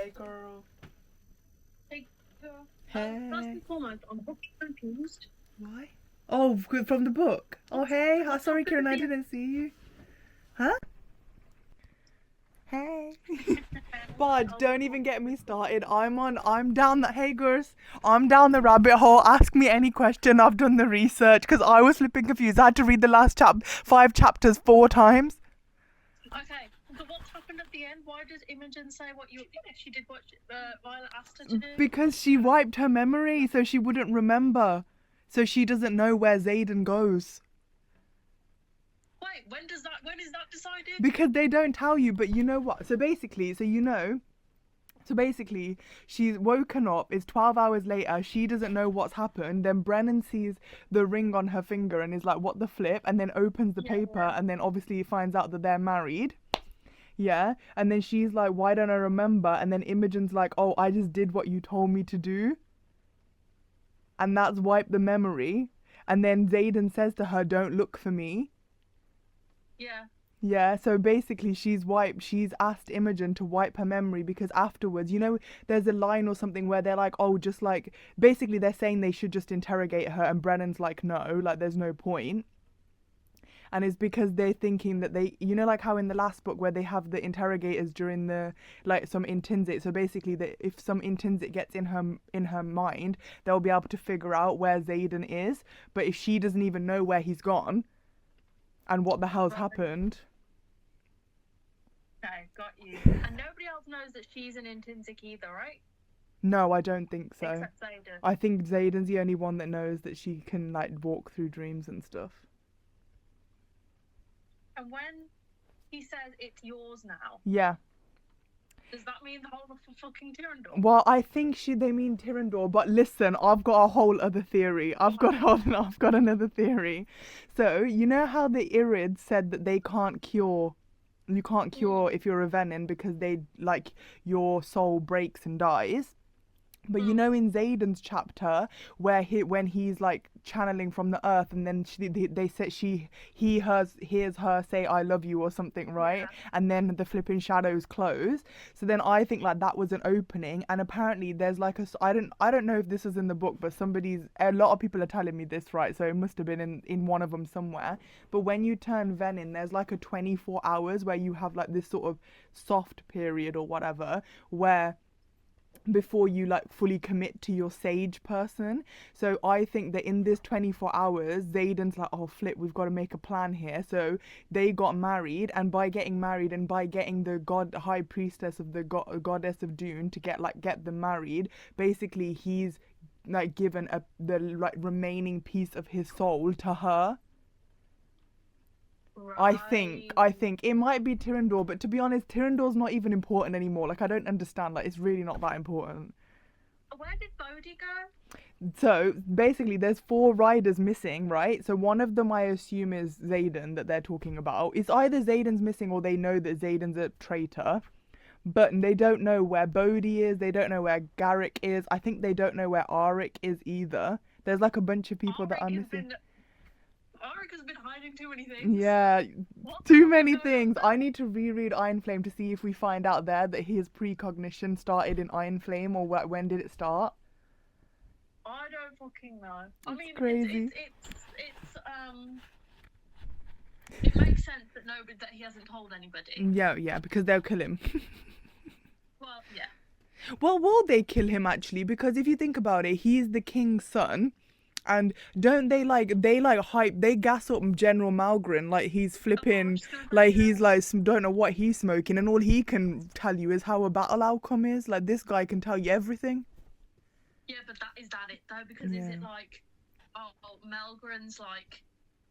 Hey, girl. Hey, girl. Hey. First and foremost, I'm confused. Why? Oh, from the book. Oh, hey. What's Sorry, happened Kieran, at I the end? didn't see you. Huh? Hey. Bud, don't even get me started. I'm down the, hey, girls. I'm down the rabbit hole. Ask me any question. I've done the research because I was flipping confused. I had to read the last 5 chapters 4 times. Okay, but what's happened at the end? Why does Imogen say she did what Violet asked her to do? Because she wiped her memory so she wouldn't remember. So she doesn't know where Xaden goes. Wait, when is that decided? Because they don't tell you, but you know what? So basically, she's woken up, it's 12 hours later, she doesn't know what's happened, then Brennan sees the ring on her finger and is like, what the flip? And then opens the paper and then obviously finds out that they're married. Yeah, and then she's like, why don't I remember? And then Imogen's like, oh, I just did what you told me to do. And that's wiped the memory. And then Xaden says to her, don't look for me. Yeah. Yeah, so basically she's asked Imogen to wipe her memory because afterwards, there's a line or something where they're like, oh, just like, basically they're saying they should just interrogate her and Brennan's like, no, like there's no point. And it's because they're thinking that like how in the last book where they have the interrogators during the, like some intrinsic, so basically that if some intrinsic gets in her mind, they'll be able to figure out where Xaden is. But if she doesn't even know where he's gone and what the hell's happened. Okay, got you. And nobody else knows that she's an intrinsic either, right? No, I don't think so. Except Xaden. I think Xaden's the only one that knows that she can like walk through dreams and stuff. And when he says it's yours now, Yeah. does that mean the whole of fucking Tyrrendor? Well, I think they mean Tyrrendor, but listen, I've got a whole other theory. I've got another theory. So, you know how the Irids said that you can't cure if you're a Venin because your soul breaks and dies. But you know, in Xaden's chapter, where when he's like channeling from the earth, and then they said he hears her say "I love you" or something, right? Yeah. And then the flipping shadows close. So then I think like that was an opening, and apparently there's like I don't know if this is in the book, but a lot of people are telling me this, right? So it must have been in one of them somewhere. But when you turn Venin, there's like a 24 hours where you have like this sort of soft period or whatever where before you like fully commit to your sage person. So I think that in this 24 hours, Xaden's like, oh flip, we've got to make a plan here. So they got married, and by getting married and by getting the high priestess of the goddess of Dune to get them married, basically he's like given the like remaining piece of his soul to her. Right. I think it might be Tyrrendor, but to be honest, Tyrrendor's not even important anymore. Like I don't understand. Like it's really not that important. Where did Bodhi go? So basically, there's 4 riders missing, right? So one of them, I assume, is Xaden that they're talking about. It's either Xaden's missing or they know that Xaden's a traitor, but they don't know where Bodhi is. They don't know where Garrick is. I think they don't know where Arik is either. There's like a bunch of people that are missing. Arik has been hiding too many things. Yeah, too many things. I need to reread Iron Flame to see if we find out there that his precognition started in Iron Flame or when did it start. I don't fucking know. I mean, crazy. It makes sense that he hasn't told anybody. Yeah, because they'll kill him. Well, yeah. Well, will they kill him actually? Because if you think about it, he's the king's son. And don't they hype, they gas up General Malgrin like he's flipping, like he's like, don't know what he's smoking, and all he can tell you is how a battle outcome is. Like this guy can tell you everything. Yeah, but is that it though? Because is it like, Malgrin's like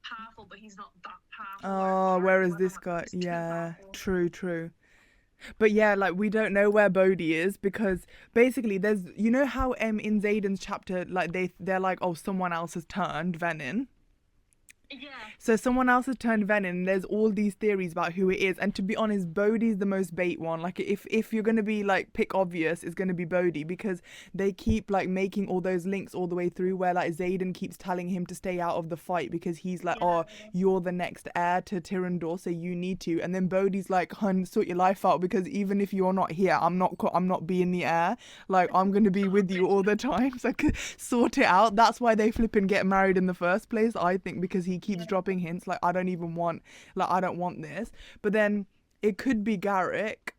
powerful, but he's not that powerful. Oh, whereas this guy, yeah, true. But yeah, like we don't know where Bodhi is because basically there's, you know how in Xaden's chapter like they're like, oh, someone else has turned Venin. Yeah. So someone else has turned venom, and there's all these theories about who it is. And to be honest, Bodhi's the most bait one. Like if you're gonna be like pick obvious, it's gonna be Bodhi, because they keep like making all those links all the way through where like Xaden keeps telling him to stay out of the fight because he's like, oh, you're the next heir to Tyrrendor, so you need to. And then Bodhi's like, hun, sort your life out, because even if you're not here, I'm not being the heir. Like I'm gonna be with you all the time. So sort it out. That's why they flip and get married in the first place, I think, because he keeps dropping hints like I don't want this. But then it could be Garrick.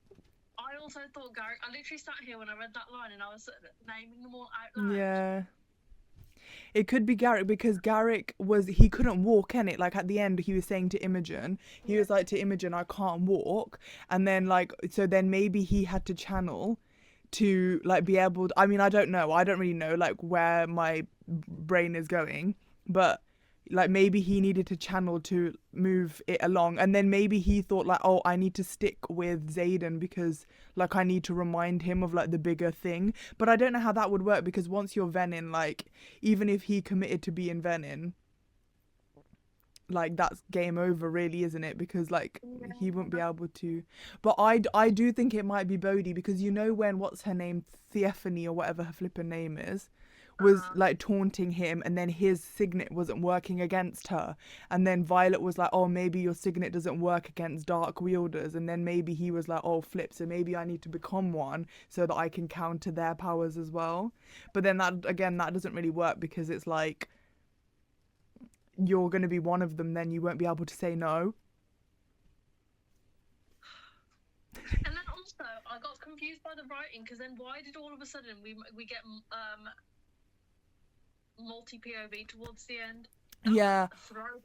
I also thought Garrick. I literally sat here when I read that line and I was naming them all out loud. Yeah. It could be Garrick, because Garrick he couldn't walk, in it. Like at the end, he was saying to Imogen, he was like to Imogen, I can't walk. And then like, so then maybe he had to channel to like be able to, I mean, I don't know. I don't really know like where my brain is going, but like maybe he needed to channel to move it along, and then maybe he thought like, oh, I need to stick with Xaden because like I need to remind him of like the bigger thing. But I don't know how that would work, because once you're Venin, like even if he committed to being Venin, like that's game over really, isn't it? Because like he wouldn't be able to. But I do think it might be Bodhi, because you know when what's her name, Theophany or whatever her flippin' name is, was like taunting him, and then his signet wasn't working against her, and then Violet was like, oh, maybe your signet doesn't work against dark wielders, and then maybe he was like, oh flip, so maybe I need to become one so that I can counter their powers as well. But then that doesn't really work, because it's like you're going to be one of them, then you won't be able to say no. And then also I got confused by the writing, because then why did all of a sudden we get multi POV towards the end? Yeah,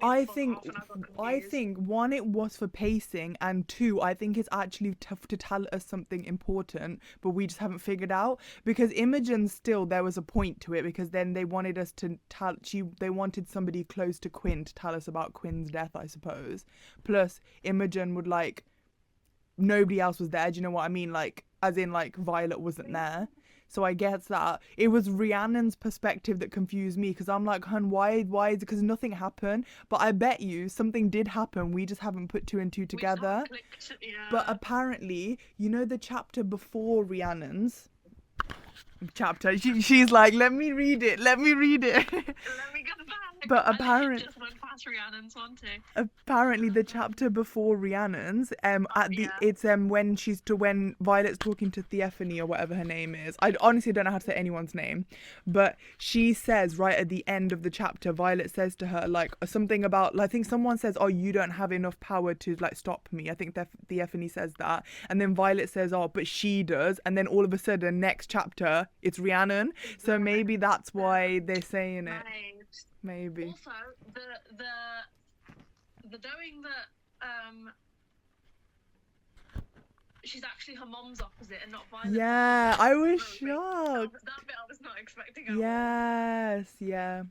I think one, it was for pacing, and two, I think it's actually tough to tell us something important, but we just haven't figured out. Because Imogen, still there was a point to it, because then they wanted us to they wanted somebody close to Quinn to tell us about Quinn's death, I suppose. Plus Imogen would like, nobody else was there, do you know what I mean? Like as in like Violet wasn't there. So I guess that it was Rhiannon's perspective that confused me, because I'm like, hun, why is it? Because nothing happened. But I bet you something did happen. We just haven't put two and two together. But apparently, you know the chapter before Rhiannon's chapter? She's like, let me read it. Let me go back. But apparently, just went past Rhiannon's one too. Apparently, the chapter before Rhiannon's, it's when Violet's talking to Theophany or whatever her name is. I honestly don't know how to say anyone's name, but she says right at the end of the chapter, Violet says to her like something about, I think someone says, oh, you don't have enough power to like stop me. I think Theophany says that, and then Violet says, oh, but she does, and then all of a sudden, next chapter, it's Rhiannon. So maybe that's why they're saying it. Maybe. Also, the knowing that she's actually her mom's opposite and not Violet. Yeah, I was shocked. That bit I was not expecting. Yes, yeah.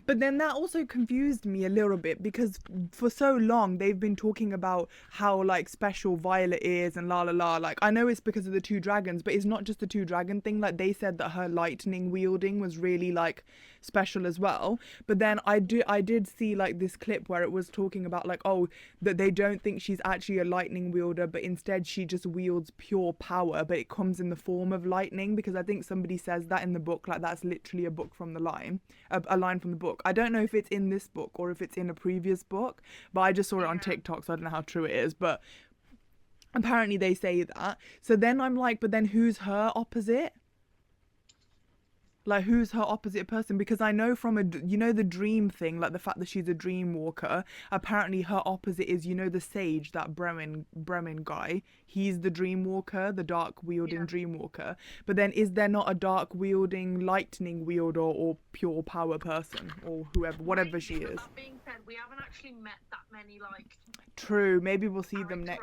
But then that also confused me a little bit, because for so long they've been talking about how like special Violet is and la la la. Like I know it's because of the two dragons, but it's not just the two dragon thing. Like they said that her lightning wielding was really like special as well. But then I did see like this clip where it was talking about like, oh, that they don't think she's actually a lightning wielder, but instead she just wields pure power, but it comes in the form of lightning, because I think somebody says that in the book. Like that's literally a book from the line, a line from the book. I don't know if it's in this book or if it's in a previous book, but I just saw it on TikTok, so I don't know how true it is, but apparently they say that. So then I'm like, but then who's her opposite? Like, who's her opposite person? Because I know from the dream thing, like the fact that she's a dream walker, apparently her opposite is, the sage, that Bremen guy. He's the dream walker, the dark wielding dream walker. But then is there not a dark wielding lightning wielder or pure power person, or whoever, whatever she is? That being said, we haven't actually met that many, like... True, maybe we'll see them next.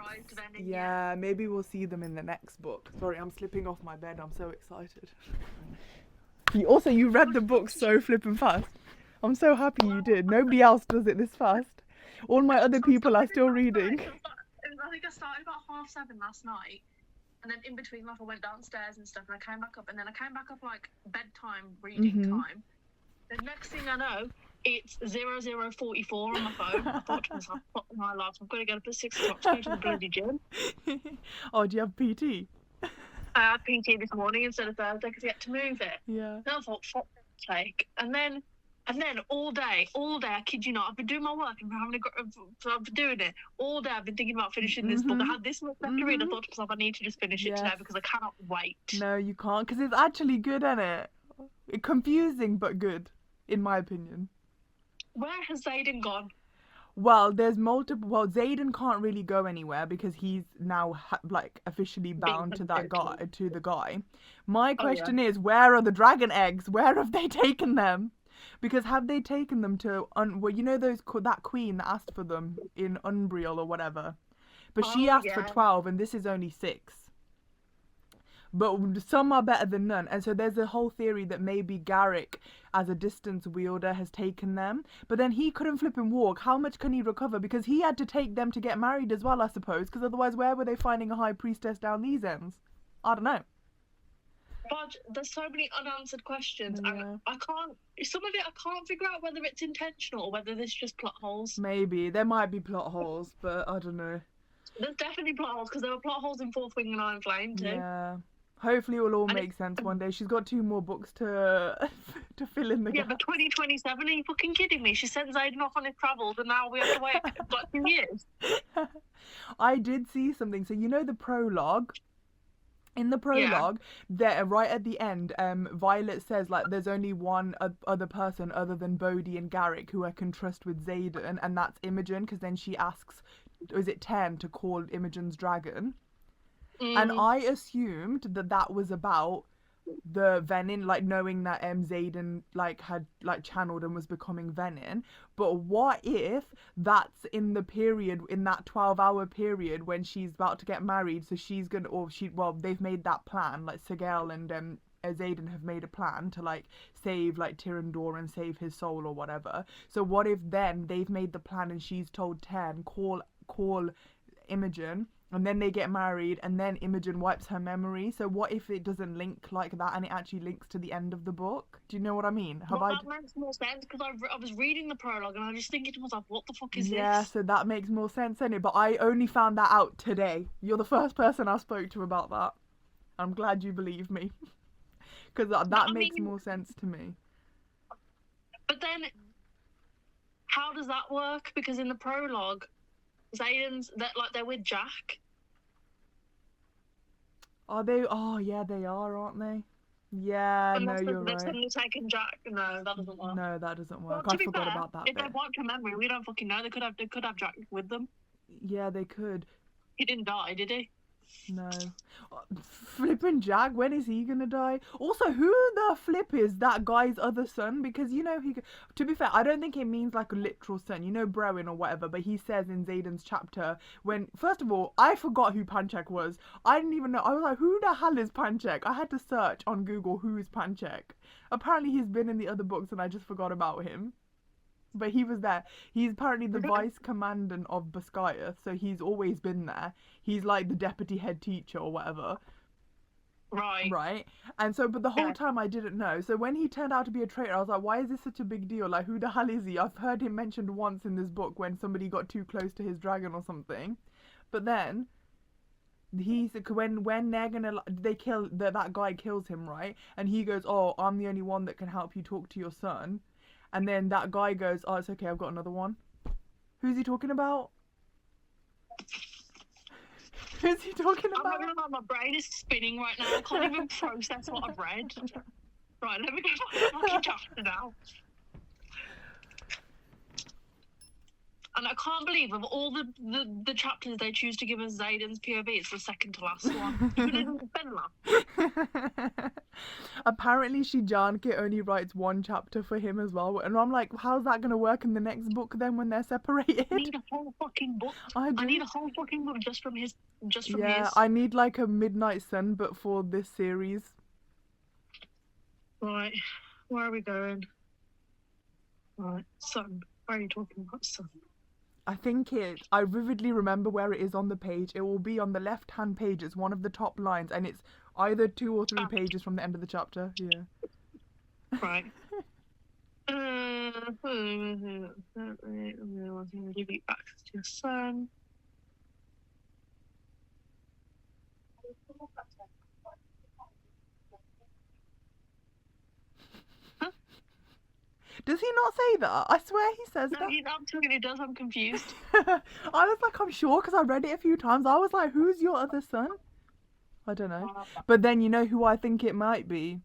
Yeah, maybe we'll see them in the next book. Sorry, I'm slipping off my bed. I'm so excited. You read the book so flippin' fast. I'm so happy you did. Nobody else does it this fast. All my other people are still reading. I think I started about 7:30 last night, and then in between, like I went downstairs and stuff, and I came back up, and then I came back up like bedtime reading time. The next thing I know, It's 0044 on my phone. I thought to myself, fuck my life, I'm going to get up at 6 o'clock to go to the bloody gym. Oh, do you have PT? I had PT this morning instead of Thursday because we had to move it. Yeah. And I thought, fuck's sake. And then all day, I kid you not, I've been doing my work and I've been doing it. All day I've been thinking about finishing this book. I had this much left to read. I thought to myself, I need to just finish it today because I cannot wait. No, you can't, because it's actually good, isn't it? Confusing, but good, in my opinion. Where has Zayden gone? Well, there's multiple. Well, Zayden can't really go anywhere because he's now like officially bound to that guy, to the guy. My question is, where are the dragon eggs? Where have they taken them? Because have they taken them to well, you know that queen that asked for them in Umbriel or whatever, but she asked for 12 and this is only 6. But some are better than none. And so there's a whole theory that maybe Garrick, as a distance wielder, has taken them. But then he couldn't flip and walk. How much can he recover? Because he had to take them to get married as well, I suppose. Because otherwise, where were they finding a high priestess down these ends? I don't know. But there's so many unanswered questions. And some of it I can't figure out whether it's intentional or whether there's just plot holes. Maybe. There might be plot holes, but I don't know. There's definitely plot holes because there were plot holes in Fourth Wing and Iron Flame too. Yeah. Hopefully it will all make sense one day. She's got 2 more books to fill in the gaps. Yeah, but 2027, are you fucking kidding me? She sent Zayden off on his travels and now we have to wait like 2 years. I did see something. So you know the prologue? In the prologue, there right at the end, Violet says like there's only one other person other than Bodhi and Garrick who I can trust with Zayden, and that's Imogen, because then she asks, is it 10 to call Imogen's dragon? And I assumed that was about the Venin, like knowing that Zayden like had like channeled and was becoming Venin. But what if that's in the period, in that 12-hour period when she's about to get married? So she's gonna, they've made that plan. Like Sigel and Zayden have made a plan to like save like Tyrandor and save his soul or whatever. So what if then they've made the plan and she's told 10 call Imogen, and then they get married and then Imogen wipes her memory? So what if it doesn't link like that and it actually links to the end of the book? Do you know what I mean? That makes more sense because I was reading the prologue and I was just thinking to myself, what the fuck is this? Yeah, so that makes more sense, doesn't it? But I only found that out today. You're the first person I spoke to about that. I'm glad you believe me. Because that makes more sense to me. But then, how does that work? Because in the prologue, Zayden's they're with Jack. Are they? Oh yeah, they are, aren't they? Yeah, no, you're right. Suddenly taking Jack. No, that doesn't work. No, that doesn't work. Well, I forgot about that. If they wiped her memory, we don't fucking know. They could have Jack with them. Yeah, they could. He didn't die, did he? No. Flippin' Jack, when is he gonna die? Also, who the flip is that guy's other son? Because, you know, to be fair, I don't think it means like a literal son, you know, Brewin or whatever, but he says in Zayden's chapter, when, first of all, I forgot who Panchek was. I didn't even know. I was like, who the hell is Panchek? I had to search on Google, who's Panchek? Apparently he's been in the other books and I just forgot about him. But he was there. He's apparently the vice commandant of Basquiat, so he's always been there. He's like the deputy head teacher or whatever. Right. And so, but the whole time I didn't know. So when he turned out to be a traitor, I was like, why is this such a big deal? Like, who the hell is he? I've heard him mentioned once in this book when somebody got too close to his dragon or something. But then when they're gonna, they kill, that guy kills him, right? And he goes, oh, I'm the only one that can help you talk to your son. And then that guy goes, oh, it's okay, I've got another one. Who's he talking about? Who's he talking about? I'm not gonna lie, my brain is spinning right now. I can't even process what I've read. Right, let me go find the fucking chapter now. And I can't believe of all the chapters they choose to give us Zayden's POV, it's the second to last one. Apparently Shijanke only writes one chapter for him as well. And I'm like, how's that going to work in the next book then when they're separated? I need a whole fucking book. I need a whole fucking book just from his. Yeah, I need like a Midnight Sun, but for this series. Right, where are we going? Right, Sun. Why are you talking about Sun? I think I vividly remember where it is on the page. It will be on the left-hand page. It's one of the top lines, and it's either 2 or 3 pages from the end of the chapter. Yeah. Right. Give you access to your son. Does he not say that? I swear he says No, that. he absolutely does. I'm confused. I was like, I'm sure, because I read it a few times. I was like, who's your other son? I don't know. But then you know who I think it might be?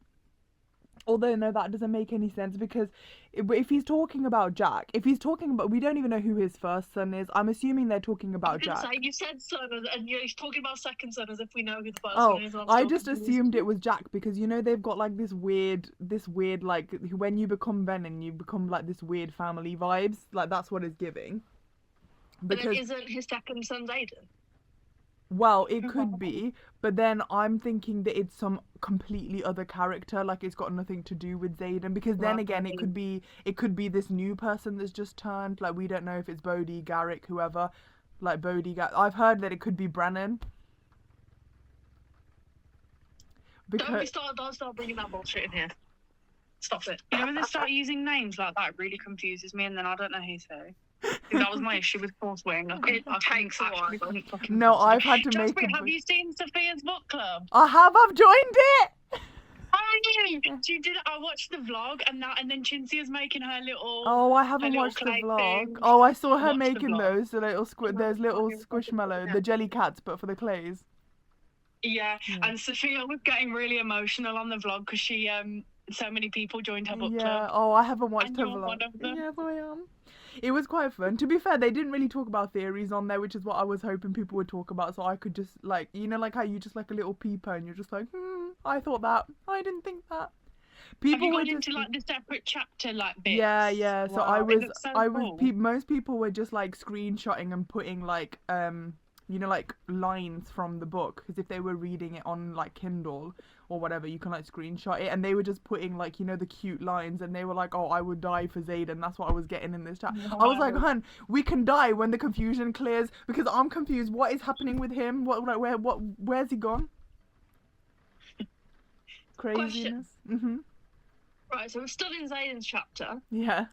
Although, no, that doesn't make any sense, because if he's talking about Jack, we don't even know who his first son is. I'm assuming they're talking about Jack. Say, you said son, and he's talking about second son as if we know who the first Oh, one is. I just assumed it was Jack, because you know they've got like this weird like, when you become Venom, you become like this weird family vibes. Like that's what it's giving. But then isn't his second son Aiden? Well, it could be, but then I'm thinking that it's some completely other character, like it's got nothing to do with Zayden, because then again it could be this new person that's just turned, like we don't know if it's Bodhi, Garrick, whoever, like I've heard that it could be Brennan. Don't start bringing that bullshit in here. Stop it. You know when they start using names like that, it really confuses me, and then I don't know who's who. That was my issue with Force Wing. It takes a while. No, I've had to make it. Have you seen Sophia's book club? I've joined it! She did. I watched the vlog, and then Chinzia's making her little. Oh, I haven't watched the vlog. Thing. Oh, I saw her making those. The little there's little squishmallow, the jelly cats, but for the clays. Yeah, and Sophia was getting really emotional on the vlog because she so many people joined her book club. Yeah. Oh, I haven't watched her vlog. One of them. Yes, I am. It was quite fun. To be fair, they didn't really talk about theories on there, which is what I was hoping people would talk about, so I could just, like, you know, like how you just like a little peeper and you're just like, I thought that. I didn't think that. People were into like the separate chapter like bits. Yeah. So wow. Most people were just like screenshotting and putting like you know, like lines from the book, because if they were reading it on like Kindle or whatever, you can like screenshot it, and they were just putting like, you know, the cute lines, and they were like, oh, I would die for Zayden. That's what I was getting in this chat. I was like, hun, we can die when the confusion clears, because I'm confused. What is happening with him? Where's he gone? Craziness. Right, so we're still in Zayden's chapter. Yeah.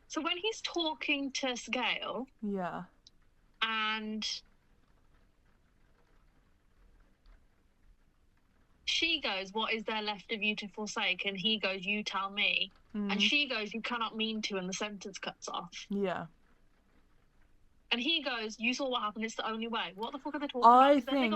So when he's talking to Scale. Yeah. And she goes, what is there left of you to forsake? And he goes, you tell me. And she goes, you cannot mean to, and the sentence cuts off. Yeah. And he goes, you saw what happened, it's the only way. What the fuck are they talking about? I think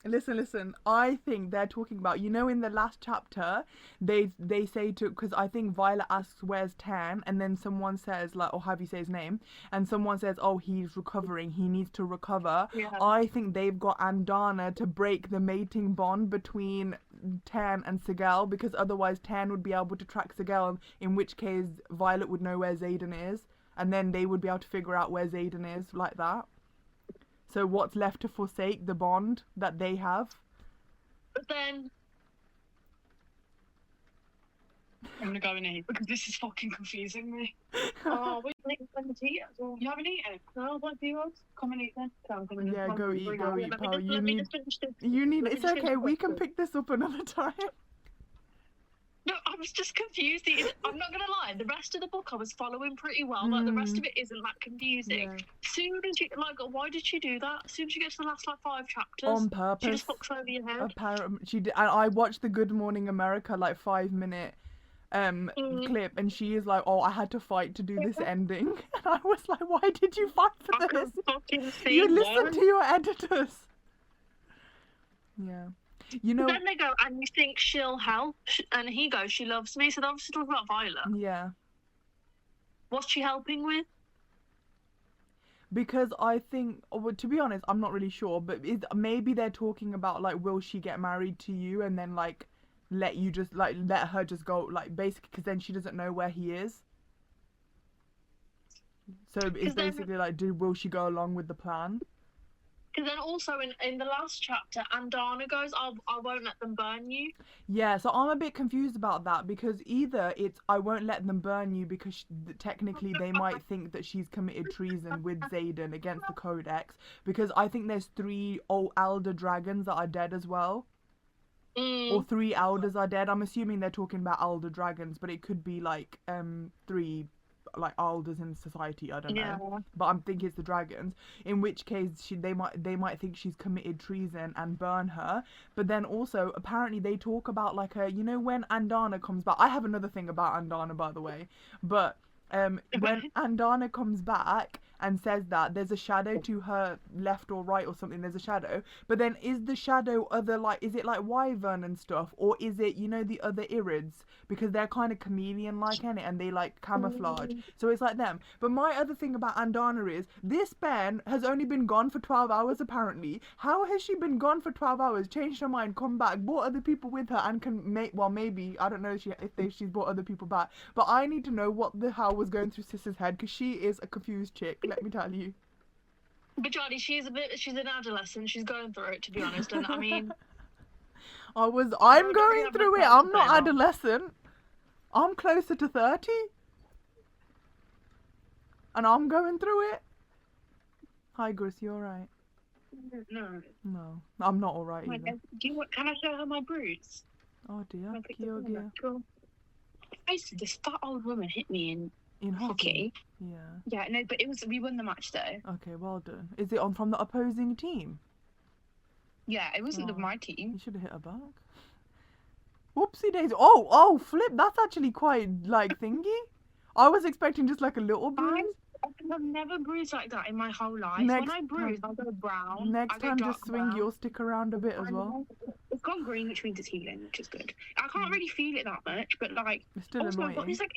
listen, I think they're talking about, you know, in the last chapter, they say to, because I think Violet asks, where's Tan? And then someone says, like, or have you say his name? And someone says, oh, he's recovering, he needs to recover. Yeah. I think they've got Andana to break the mating bond between Tan and Sigel, because otherwise Tan would be able to track Sigel, in which case Violet would know where Zayden is, and then they would be able to figure out where Zayden is, like that. So what's left to forsake the bond that they have? But then I'm gonna go and eat because this is fucking confusing me. Oh, we haven't eaten. You haven't eaten? No, what do you want? Come and eat then. Yeah, go eat, pal. Let me just finish this. It's okay, we can pick this up another time. No, I was just confused. I'm not gonna lie. The rest of the book I was following pretty well. Like the rest of it isn't that confusing. Yeah. Soon as you why did she do that? As soon as she gets to the last like 5 chapters, On purpose. she just fucks over your head. Apparently, she did. And I watched the Good Morning America like 5-minute clip, and she is like, oh, I had to fight to do this ending. And I was like, why did you fight for this? You listen to your editors. Yeah. You know, then they go, and you think she'll help, and he goes, she loves me. So they're obviously talking about Violet. Yeah. What's she helping with? Because I think, well, to be honest, I'm not really sure, but maybe they're talking about like, will she get married to you, and then like let her just go, like, basically, because then she doesn't know where he is. So it's basically like, will she go along with the plan? Because then also in the last chapter, Andana goes, I won't let them burn you. Yeah, so I'm a bit confused about that, because either it's I won't let them burn you because technically they might think that she's committed treason with Zayden against the Codex, because I think there's 3 old elder dragons that are dead as well. or 3 elders are dead. I'm assuming they're talking about elder dragons, but it could be like 3 like elders in society. I don't know, Yeah. but I'm thinking it's the dragons. In which case, they might think she's committed treason and burn her. But then also, apparently, they talk about like when Andana comes back. I have another thing about Andana, by the way, but when Andana comes back and says that there's a shadow to her left or right or something, there's a shadow, but then is the shadow is it like wyvern and stuff, or is it the other irids, because they're kind of chameleon like in it and they like camouflage, so it's like them. But my other thing about Andana is this Ben has only been gone for 12 hours apparently. How has she been gone for 12 hours, changed her mind, come back, brought other people with her, and can make, well, maybe I don't know if she's brought other people back, but I need to know what the hell was going through Sis's head, because she is a confused chick, let me tell you. But Johnny, she's an adolescent. She's going through it, to be honest. And I mean, I'm going have through it. myself I'm to not blame on. adolescent. I'm closer to 30. And I'm going through it. Hi, Gris, you alright? No. No, I'm not alright Like, either. can I show her my bruise? Oh dear, Can I pick the Kyogia. up? Cool. Basically, this fat old woman hit me in In hockey. Yeah. Yeah, no, but we won the match though. Okay, well done. Is it on from the opposing team? Yeah, it wasn't Oh. my team. You should have hit her back. Whoopsie daisy. Oh, flip. That's actually quite, like, thingy. I was expecting just, like, a little bruise. I've never bruised like that in my whole life. Next When I bruise, time- I go brown. I Next go time, dark just swing brown. your stick around a bit as well. It's gone green, which means it's healing, which is good. I can't really feel it that much, but like, It's still also I've got annoying. these like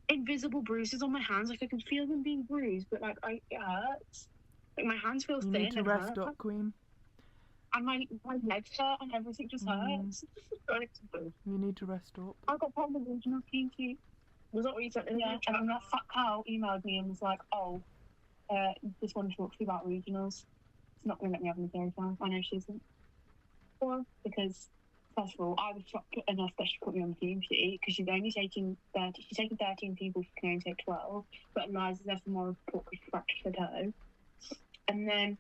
invisible bruises on my hands. Like I can feel them being bruised, but like it hurts. Like my hands feel You thin need to and rest hurt. up, Queen. And my legs hurt and everything just hurts. You need to rest up. I got put on the regional kinky. Was that what you said? Yeah, and then that fat cow emailed me and was like, "Oh, just want to talk to you about regionals. It's not going to let me have any fairy time." I know she isn't. Well, because first of all, I was shocked enough that she put me on the team sheet because she's only taking 30. She's taking 13 people. She can only take 12. But Eliza's there for moral support because she fractured her toe. And then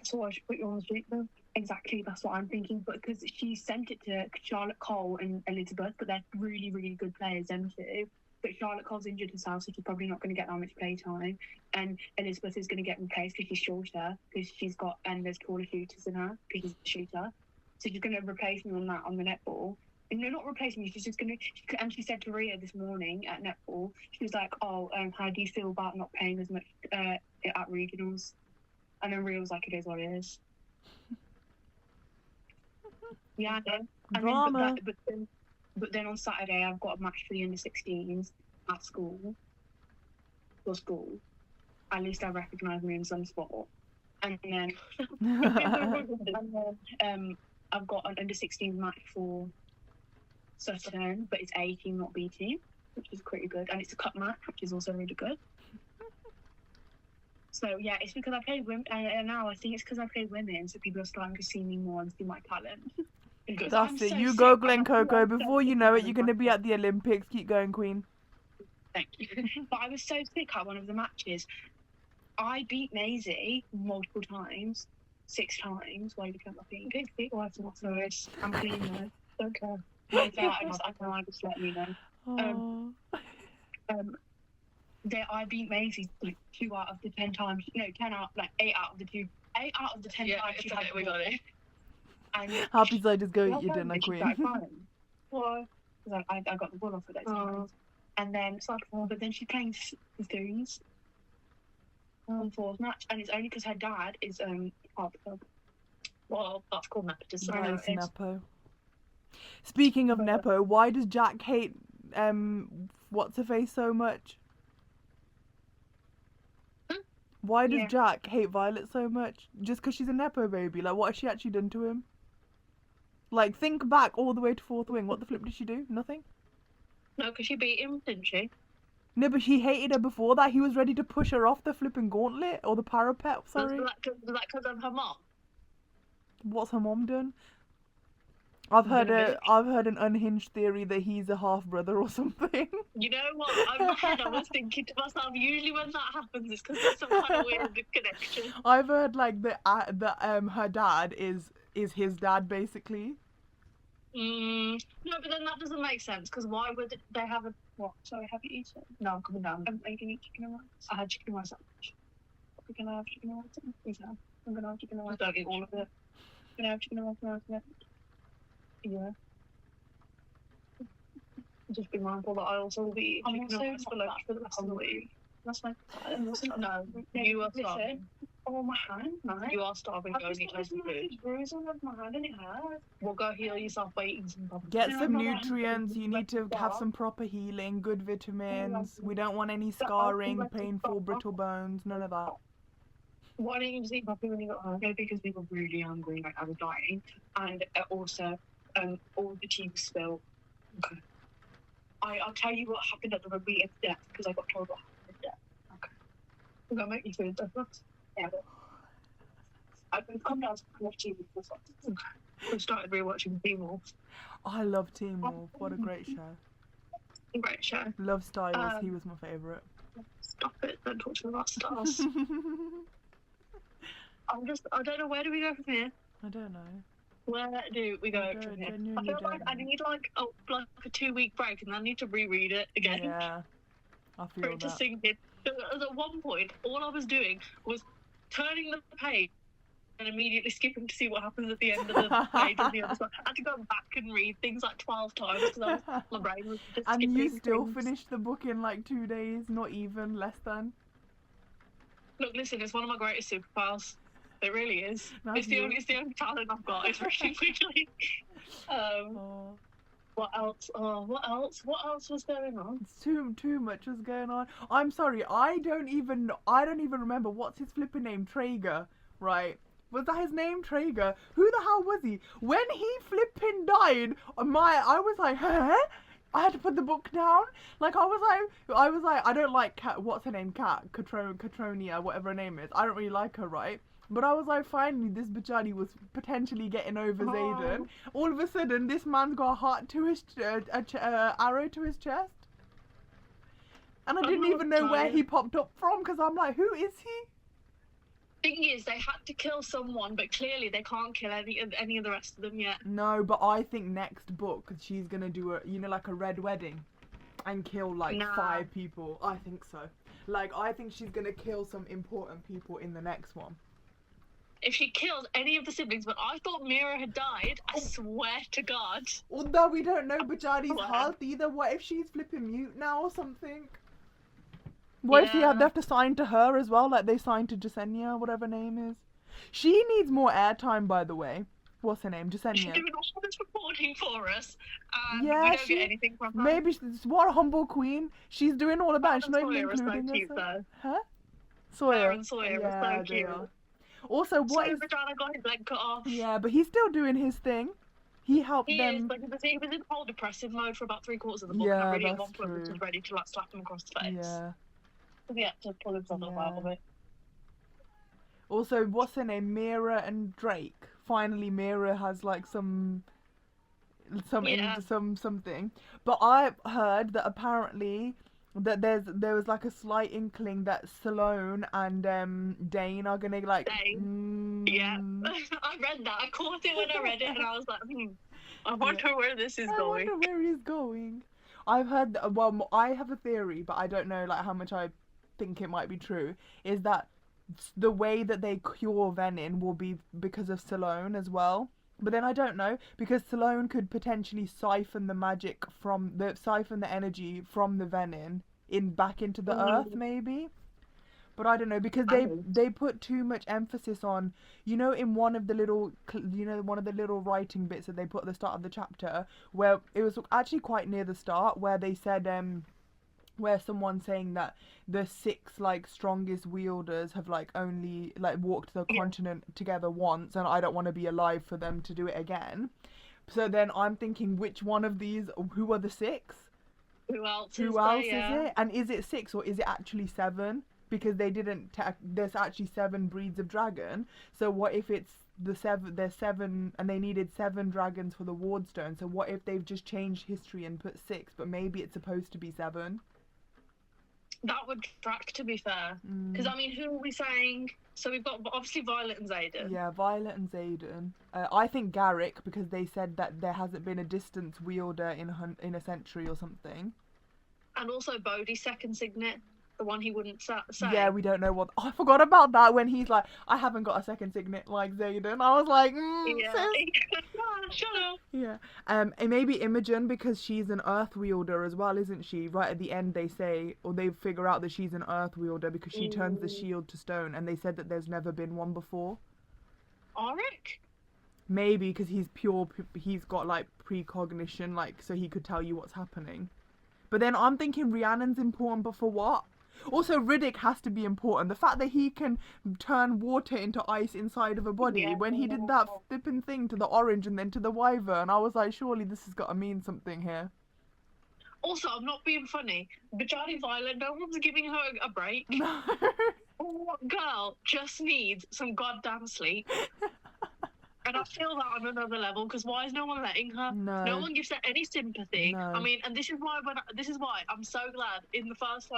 so I should put you on the street though. Exactly, that's what I'm thinking. But because she sent it to Charlotte Cole and Elizabeth, but they're really, really good players, them two. But Charlotte Cole's injured herself, so she's probably not going to get that much play time. And Elizabeth is going to get replaced because she's shorter, because she's got, and there's taller shooters than her, because she's a shooter. So she's going to replace me on that on the netball. And no, not replace me, she's just going to, and she said to Rhea this morning at netball, she was like, "Oh, how do you feel about not playing as much at regionals?" And then Rhea was like, "It is what it is." Yeah, I know. And Drama. But then on Saturday, I've got a match for the under-16s at school. For school. At least I recognise me in some sport. And then, I've got an under-16 match for Sutton, but it's A team, not B team, which is pretty good. And it's a cup match, which is also really good. So yeah, it's because I played women, and now I think it's because I played women, so people are starting to see me more and see my talent. That's it. You go, Glen Coco. Before you know it, you're going to be at the Olympics. Keep going, Queen. Thank you. But I was so sick at one of the matches. I beat Maisie multiple times, 6 times. Why you can't think? I'm clean though. Okay. I just let you know. I beat Maisie like 2 out of the 10 times. No, 10 out, like 8 out of the 10 times she had. We got it. And Happy side, just go eat your dinner, Queen. Why? Because I got the ball off of those times. And then, but then she's playing the threes. Fourth match, and it's only because her dad is part of. Well, that's called nepotism. Nice Nepo. Speaking of Nepo, why does Jack hate what's her face so much? Why does Jack hate Violet so much? Just because she's a Nepo baby? Like, what has she actually done to him? Like, think back all the way to fourth wing. What the flip did she do? Nothing? No, because she beat him, didn't she? No, but he hated her before that. He was ready to push her off the flipping gauntlet or the parapet. Sorry. Was that because of her mom? What's her mom done? I've heard an unhinged theory that he's a half brother or something. You know what? In my head, I was thinking to myself. Usually, when that happens, it's because there's some kind of weird connection. I've heard like her dad is his dad basically. No, but then that doesn't make sense because why would they have a What? Sorry, have you eaten? no? I'm coming down. Are you gonna eat chicken and rice? I had chicken and rice sandwich. We're gonna have chicken and rice. Please no. I'm gonna have chicken and rice. Just don't eat all of it. We're gonna have chicken and rice. Yeah. Just be mindful that I also will be I'm eating chicken and also rice for lunch for the rest of the week. That's fine. No, you are Listen. starving. Oh, my hand, man. You are starving. I've Go and just eat got loads this of food. massive bruise on my hand and it hurts. Well, go heal yourself by eating some pumpkin. Get Yeah, some I'm not- nutrients. You need to have some proper healing, good vitamins. We don't want any scarring, painful, brittle bones. None of that. Why don't you just eat properly when you got home? No, because we were really hungry, like I was dying, and also, all the tea was spilled. Okay. I'll tell you what happened at the Reeth death because I got told what happened at death. Okay. We're gonna make you food. Yeah. I've come down to watch TV before. We started rewatching Teen Wolf. I love Teen Wolf. What a great show. Great show. Love Styles. He was my favourite. Stop it. Don't talk to me about stars. I don't know, where do we go from here? I don't know. Where do we go I from don't- here? I genuinely feel like don't I know. need like a 2-week break and I need to reread it again Yeah, I for feel it to that. sink in. Because at one point, all I was doing was turning the page and immediately skipping to see what happens at the end of the page on the other side. I had to go back and read things like 12 times because my brain was just And skipping you still things. finished the book in like 2 days, not even, less than. Look, listen, it's one of my greatest superpowers. It really is. That's It's the you. only talent I've got. It's reading quickly. Oh, What else? Oh, what else? What else was going on? it's too much was going on. I'm sorry, I don't even remember what's his flipping name, Traeger, right? Was that his name, Traeger? Who the hell was he? When he flipping died, I was like, huh? I had to put the book down. Like I was like, I don't like Cat. What's her name? Cat Catronia, whatever her name is. I don't really like her, right? But I was like, finally, this Bajani was potentially getting over Zayden. All of a sudden, this man's got a heart to his arrow to his chest, and I didn't even know where he popped up from because I'm like, who is he? Thing is, they had to kill someone, but clearly they can't kill any of the rest of them yet. No, but I think next book she's gonna do like a red wedding, and kill like Nah. 5 people. I think so. Like I think she's gonna kill some important people in the next one. If she kills any of the siblings, but I thought Mira had died. I swear to God. Although we don't know Bajani's Wow. health either. What if she's flipping mute now or something? What if they Yeah. have to sign to her as well, like they signed to Jasenia, whatever her name is? She needs more airtime, by the way. What's her name? She's Jasenia. doing all this reporting for us, and Yeah, we don't she- get anything from her. Maybe she's what a humble queen. She's doing all of that. And she's not even Sawyer is so including cute, herself. though. Huh? Sawyer. Sarah and Sawyer are Yeah, so they cute. are. Also, what So is? Vagina got his leg cut off. Yeah, but he's still doing his thing. He helped He them. is, but he was in whole depressive mode for about 3/4 of the book. Yeah, and I really at that's one point was true. just ready to like slap him across the face. Yeah. He had to pull himself up out of it. Also, what's her name? Mira and Drake. Finally, Mira has like some Yeah. something. But I heard that apparently that there was like a slight inkling that Sloane and Dane are gonna like. Yeah, I read that. I caught it when I read it, and I was like, I wonder where this is I going. wonder where he's going. I've heard that, well, I have a theory, but I don't know like how much I think it might be true. Is that the way that they cure venin will be because of Sloane as well. But then I don't know, because Sloane could potentially siphon the energy from the venin back into the earth, maybe. But I don't know, because they put too much emphasis on, in one of the little writing bits that they put at the start of the chapter, where it was actually quite near the start, where they said where someone's saying that the 6 like strongest wielders have like only like walked the continent together once, and I don't want to be alive for them to do it again. So then I'm thinking, which one of these? Who are the 6? Who else Who is else there? is it? And is it 6 or is it actually 7? Because they didn't. There's actually 7 breeds of dragon. So what if it's the 7? There's 7, and they needed 7 dragons for the wardstone. So what if they've just changed history and put 6, but maybe it's supposed to be 7? That would track, to be fair. Because, I mean, who are we saying? So we've got, obviously, Violet and Xaden. Yeah, Violet and Xaden. I think Garrick, because they said that there hasn't been a distance wielder in a century or something. And also Bodhi's second signet, the one he wouldn't say. Yeah, we don't know what. Oh, I forgot about that when he's like, I haven't got a second signet like Xaden. I was like, Yeah. sis. Shut up. Yeah. And maybe Imogen, because she's an earth wielder as well, isn't she? Right at the end, they say, or they figure out that she's an earth wielder because she turns the shield to stone, and they said that there's never been one before. Auric? Maybe because he's pure. He's got like precognition, like so he could tell you what's happening. But then I'm thinking Rhiannon's important, but for what? Also, Riddick has to be important. The fact that he can turn water into ice inside of a body, when he did that flipping thing to the orange and then to the wyvern, I was like, surely this has got to mean something here. Also, I'm not being funny, but Johnny Violet, no one's giving her a break. No. Girl just needs some goddamn sleep. And I feel that on another level, because why is no one letting her? No. one gives her any sympathy. No. I mean, and this is why I'm so glad in the first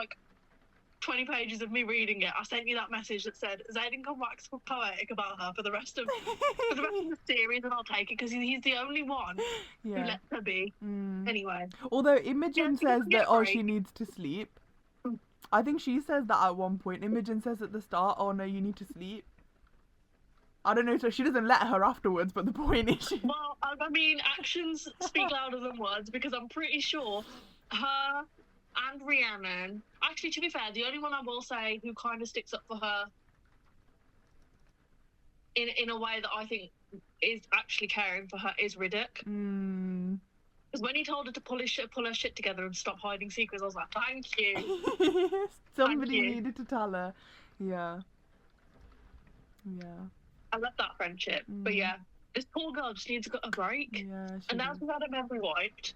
20 pages of me reading it, I sent you that message that said Xaden can wax poetic about her for the rest of the series, and I'll take it because he's the only one who lets her be. Anyway. Although Imogen says that she needs to sleep. I think she says that at one point. Imogen says at the start, oh no, you need to sleep. I don't know, so she doesn't let her afterwards, but the point is Well, I mean, actions speak louder than words, because I'm pretty sure her and Rhiannon, actually, to be fair, the only one I will say who kind of sticks up for her in a way that I think is actually caring for her is Riddick. Because when he told her to pull her shit together and stop hiding secrets, I was like, thank you. Somebody needed to tell her. Yeah. I love that friendship. But yeah, this poor girl just needs a break. Yeah, and now she's had her memory wiped.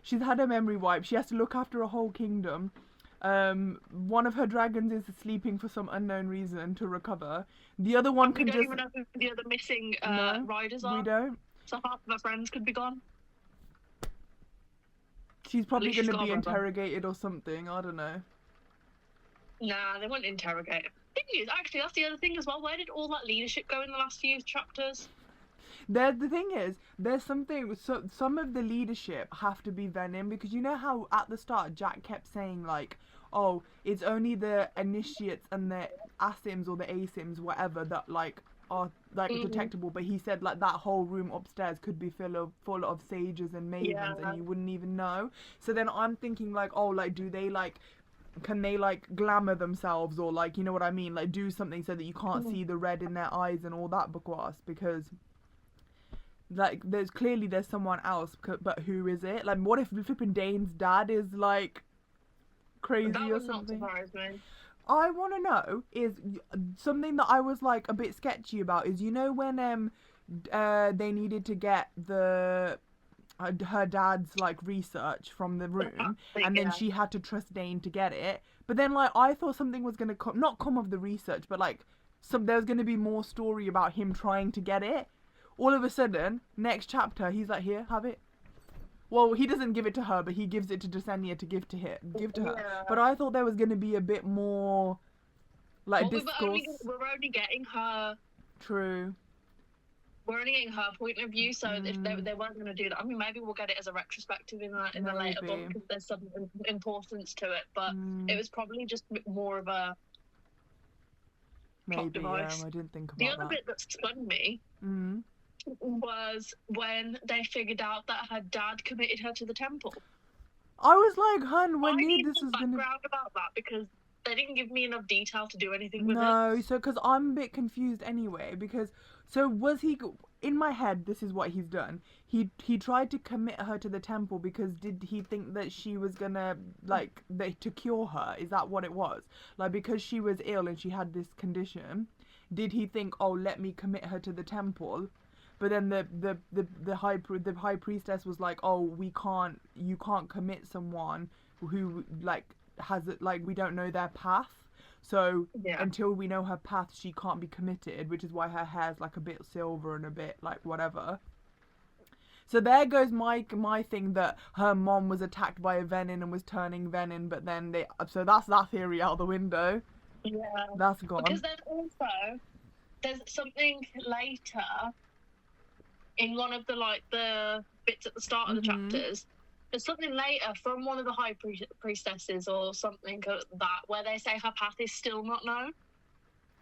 She's had her memory wiped. She has to look after a whole kingdom. One of her dragons is sleeping for some unknown reason to recover. The other one can just... We don't even know who the other missing riders are. We don't. So half of her friends could be gone. She's probably going to be interrogated or something. I don't know. Nah, they won't interrogate her. Thing is, actually, that's the other thing as well. Where did all that leadership go in the last few chapters? The thing is, there's something. So some of the leadership have to be Venom, because you know how at the start Jack kept saying like, "Oh, it's only the initiates and the Asims or the Asims, whatever, that like are like detectable." But he said like that whole room upstairs could be full of sages and mavens, and you wouldn't even know. So then I'm thinking like, oh, like do they like? Can they like glamour themselves, or like, you know what I mean, like do something so that you can't see the red in their eyes and all that bakwas? Because like there's someone else, but who is it? Like what if flipping Dane's dad is like crazy or something? That would not surprise me. I want to know is something that I was like a bit sketchy about is, you know, when they needed to get the her dad's like research from the room, and then she had to trust Dane to get it. But then like I thought something was gonna not come of the research, but like there's gonna be more story about him trying to get it. All of a sudden, next chapter, he's like, here, have it. Well, he doesn't give it to her, but he gives it to Desenia to give to her. But I thought there was gonna be a bit more like discourse. We're only getting her. True. We're only getting her point of view, so if they weren't going to do that, I mean, maybe we'll get it as a retrospective in the later book, because there's some importance to it. But it was probably just more of a plot device. I didn't think about that. The other bit that spun me was when they figured out that her dad committed her to the temple. I was like, hun, when this is going to... background about that, because they didn't give me enough detail to do anything with it. No, so because I'm a bit confused anyway, because so was he in my head? This is what he's done. He tried to commit her to the temple because did he think that she was gonna like to cure her? Is that what it was? Like because she was ill and she had this condition, did he think, oh, let me commit her to the temple? But then the high priestess was like, oh, you can't commit someone who like has it, like we don't know their path, so until we know her path she can't be committed, which is why her hair's like a bit silver and a bit like whatever. So there goes my thing that her mom was attacked by a venin and was turning venin, but then so that's that theory out the window. Yeah. That's gone. Because then also there's something later in one of the bits at the start of the chapters. There's something later from one of the high priestesses or something that where they say her path is still not known.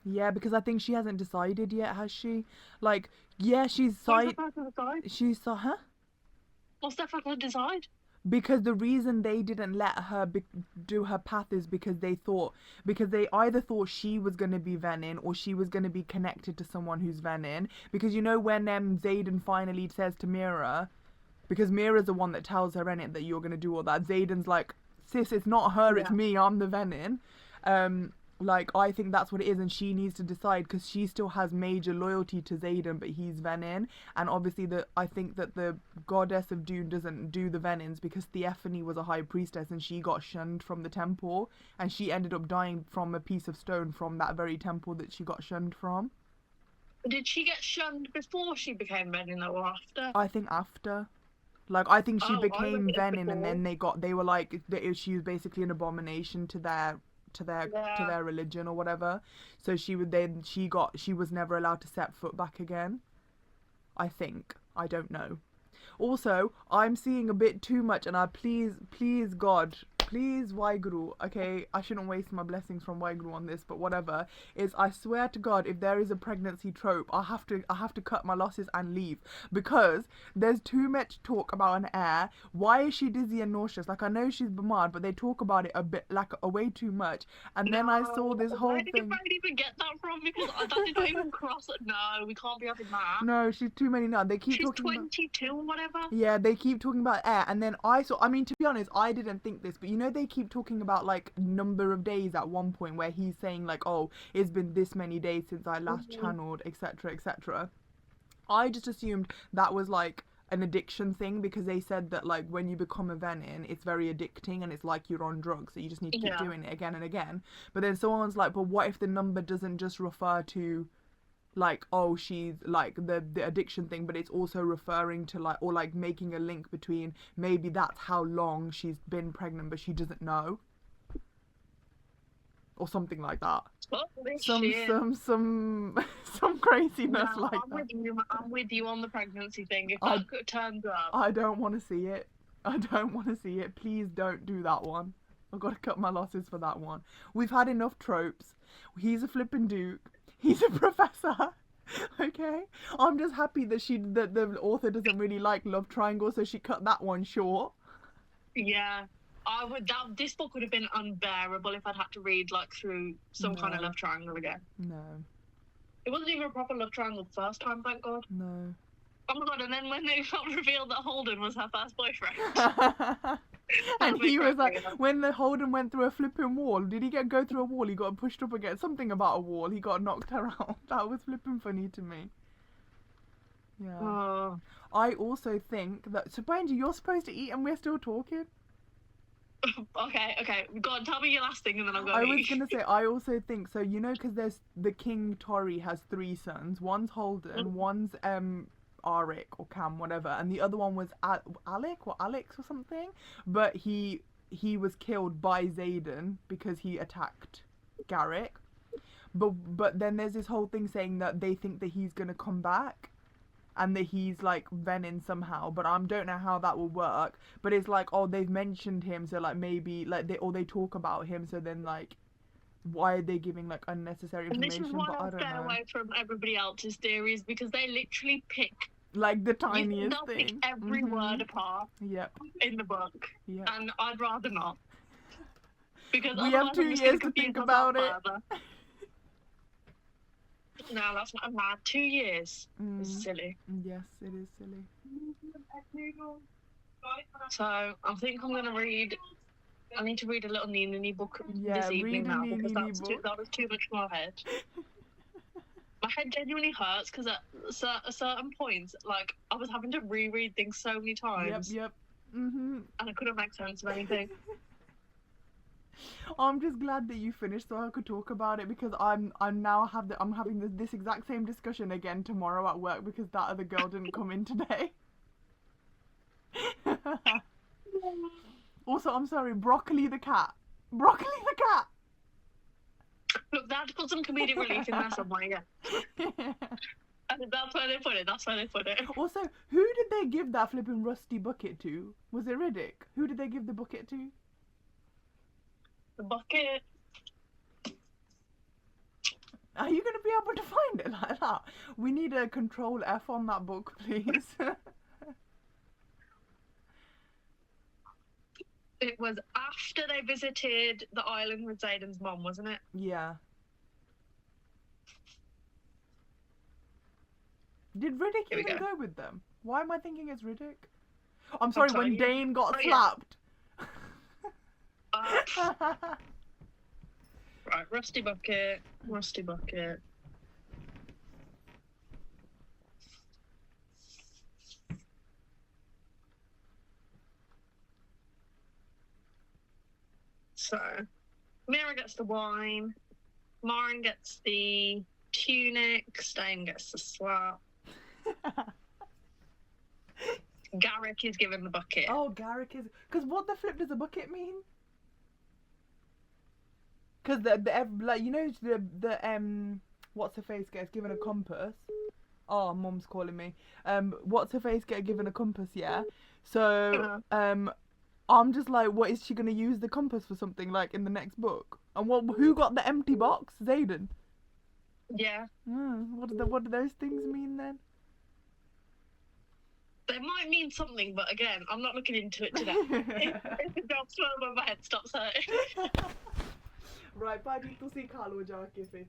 Yeah, because I think she hasn't decided yet, has she? Like, yeah, she's What's the to decide? huh? What's the to decide? Because the reason they didn't let her do her path is because they either thought she was going to be venin or she was going to be connected to someone who's venin. Because you know when Xaden finally says to Mira, because Mira's the one that tells her in it that you're going to do all that, Xaden's like, sis, it's not her, it's me, I'm the venin. Like, I think that's what it is, and she needs to decide, because she still has major loyalty to Xaden, but he's venin, and obviously I think that the goddess of Doom doesn't do the venins, because Theophany was a high priestess, and she got shunned from the temple, and she ended up dying from a piece of stone from that very temple that she got shunned from. Did she get shunned before she became venin, or after? I think after. Like, I think she became venin, and then they were like, she was basically an abomination to their religion or whatever. So she was never allowed to set foot back again. I think. I don't know. Also, I'm seeing a bit too much, and please God, please Waheguru, okay, I shouldn't waste my blessings from Waheguru on this, but whatever, is I swear to God, if there is a pregnancy trope, I have to cut my losses and leave, because there's too much talk about an heir. Why is she dizzy and nauseous? Like, I know she's bemad, but they talk about it a bit, like, a way too much, and then I saw this whole thing. Where did you even get that from? Because that did not even cross it. No, we can't be having that. No, she's too many now. They keep she's talking 22 or whatever. Yeah, they keep talking about heir, and then I mean, to be honest, I didn't think this, but you know, they keep talking about, like, number of days at one point where he's saying, like, oh, it's been this many days since I last channeled, etc, etc. I just assumed that was, like, an addiction thing, because they said that, like, when you become a venin, it's very addicting, and it's like you're on drugs, so you just need to keep doing it again and again. But then someone's like, but what if the number doesn't just refer to, like, oh, she's, like, the addiction thing, but it's also referring to, like, or, like, making a link between maybe that's how long she's been pregnant but she doesn't know, or something like that. Some craziness like that. I'm with you on the pregnancy thing. If that turns up, I don't want to see it. I don't want to see it. Please don't do that one. I've got to cut my losses for that one. We've had enough tropes. He's a flippin' duke. He's a professor. Okay, I'm just happy that the author doesn't really like love triangle, so she cut that one short. Yeah, I would. This book would have been unbearable if I'd had to read, like, through some kind of love triangle again. No. It wasn't even a proper love triangle the first time, thank God. No. Oh my God! And then when they got revealed that Holden was her first boyfriend. And he was like, when the Holden went through a flipping wall, did he go through a wall? He got pushed up against something about a wall. He got knocked around. That was flipping funny to me. Yeah. I also think that, so Benji, you're supposed to eat and we're still talking. Okay. Go on, tell me your last thing and then I'm going to eat. I was going to say, I also think, so, you know, because there's the King Tori has 3 sons. One's Holden, one's Arik or Cam, whatever, and the other one was Alec or Alex or something, but he was killed by Xaden because he attacked Garrick. But then there's this whole thing saying that they think that he's gonna come back and that he's, like, venin somehow, but I don't know how that will work. But it's like, oh, they've mentioned him, so, like, maybe, like, they talk about him, so then, like, why are they giving, like, unnecessary information? And this is why I stay away from everybody else's theories, because they literally pick, like, the tiniest they'll thing. Pick every word apart in the book. Yep. And I'd rather not. Because we have 2 years to think about it. No, that's not mad. 2 years is silly. Yes, it is silly. So I think I'm gonna read. I need to read a little Nini book this evening now, because that was too much for my head. My head genuinely hurts because at certain points, like, I was having to reread things so many times. Yep. And I couldn't make sense of anything. I'm just glad that you finished so I could talk about it, because I'm having this exact same discussion again tomorrow at work because that other girl didn't come in today. Also, I'm sorry, Broccoli the cat. Broccoli the cat. Look, they had to put some comedic relief in there somewhere, yeah. And that's where they put it. That's where they put it. Also, who did they give that flipping rusty bucket to? Was it Riddick? Who did they give the bucket to? The bucket. Are you going to be able to find it like that? We need a control F on that book, please. It was after they visited the island with Zayden's mom, wasn't it? Yeah. Did Riddick Here we even go. go with them? Why am I thinking it's Riddick? I'm sorry, telling when you. Dane got Oh, yeah. slapped. Right, rusty bucket, rusty bucket. So, Mira gets the wine, Lauren gets the tunic, Stain gets the slap, Garrick is given the bucket. Oh, Garrick is... Because what the flip does a bucket mean? Because like, you know, the what's her face gets given a compass. Oh, Mum's calling me. What's her face get given a compass? Yeah. So I'm just like, what is she gonna use the compass for something like in the next book? And who got the empty box? Zayden. Yeah. What do those things mean then? They might mean something, but again, I'm not looking into it today. If the dog's swirling my head stops hurting. Right, bye. ਤੁਸੀਂ ਖਾ ਲਓ ਜਾ ਕੇ ਫਿਰ.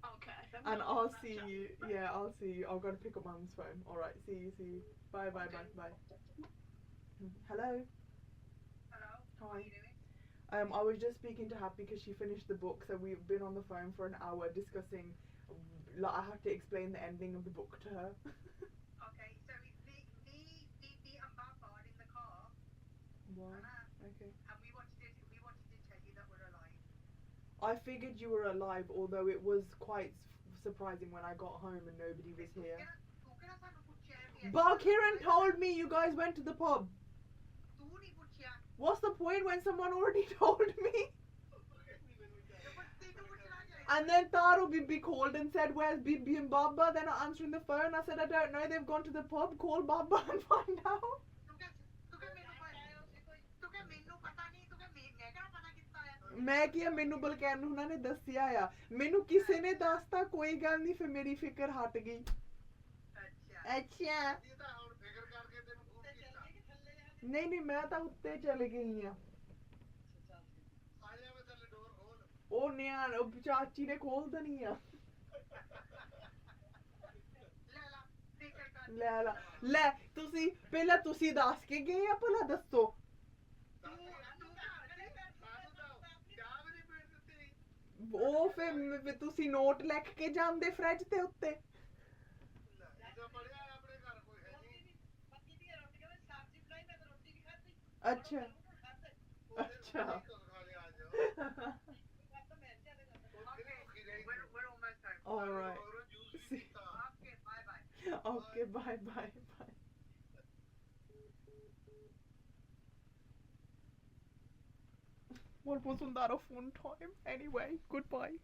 Okay. And I'll see you. Yeah, I'll see you. I've got to pick up Mum's phone. All right, see you. Bye. Hello. Hello. Hi. What are you doing? I was just speaking to her because she finished the book, so we've been on the phone for an hour discussing. Like, I have to explain the ending of the book to her. Okay, so it's me and Baba are in the car. What? Okay. And we wanted to tell you that we're alive. I figured you were alive, although it was quite surprising when I got home and nobody was here. But Kieran told me you guys went to the pub. What's the point when someone already told me? And then Taro Bibi called and said, where's Bibi and Baba? They're not answering the phone. I said, I don't know. They've gone to the pub. Call Baba and find out. मैं किया मेनू बलकैन हुना ने दसिया आ मेनू किसी ने दसता कोई गल नहीं फिर मेरी फिक्र हट गई अच्छा नहीं मैं तो उत्ते चले गई हां ओ नियान चाची ने खोल देनी आ ले तुसी पहला तुसी दस के गए आ भला दसो ਉਹ ਫਿਰ ਤੁਸੀਂ ਨੋਟ ਲਿਖ ਕੇ ਜਾਂਦੇ ਫ੍ਰਿਜ ਤੇ ਉੱਤੇ ਅੱਛਾ ਅੱਛਾ all right okay bye what wasn't that a fun time anyway goodbye